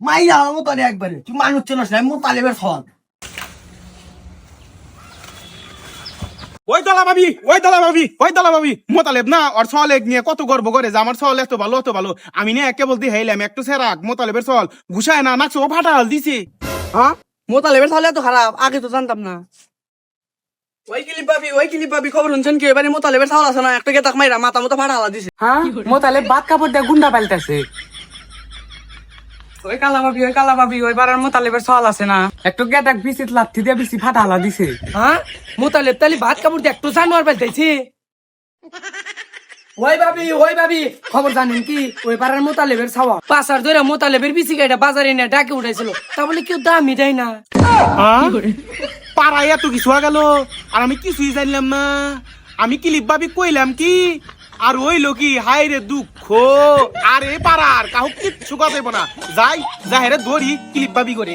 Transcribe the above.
মাইরা মোতালে একবারে তুই মানুষ চেনস না মোতালেবের সল। ওই দলা ভাবি মোতালেব না ওর সলে নিয়ে কত গর্ব করে যে আমার সল এত ভালো আমি না একে বলতে হেইলাম একটু সেরাক মোতালেবের সল ঘুষায় না নাকছে ও ফাটাল দিছে। হ্যাঁ মোতালেবের তাহলে এত খারাপ আগে তো জানতাম না। ওই কিলিপ ভাবি খবর শুনছেন কি এবারে মোতালেবের চাউল আছে না একটা গেতাক মাইরা মাথা মতো ফাটা হালা দিছে। হ্যাঁ মোতালেব বাদ কাপড় দিয়ে গুন্ডা পাল্টাছে। ওই কালা ভাবি ওই বারার মোতালেবের সওয়াল আছে না একটু গেদাক বিচিত লাথি দিয়ে বেশি ফাটা হালা দিছে। হ্যাঁ মোতালেব তালি ভাত কাপড় দিয়ে একটু জানোয়ার পাল্টাইছে। ওই ভাবি খবর জানেন কি ওই পাড়ার মোতালেবের ছাওয়া পাঁচার ধরে মোতালেবের বিচি গাড়িটা বাজারে নিয়ে ডাকে উঠাইছিল তা বলে কেউ দামই দেয় না। পাড়ায় এত কিছু গেল আর আমি কিছুই জানলাম না। আমি কিলিপ ভাবি কইলাম কি আর ওইলো কি হাই রে দুঃখ আর এ পাড়ার কাহু কিচ্ছু কথা না যাই যাহেরে ধরি কিলিপ ভাবি করে।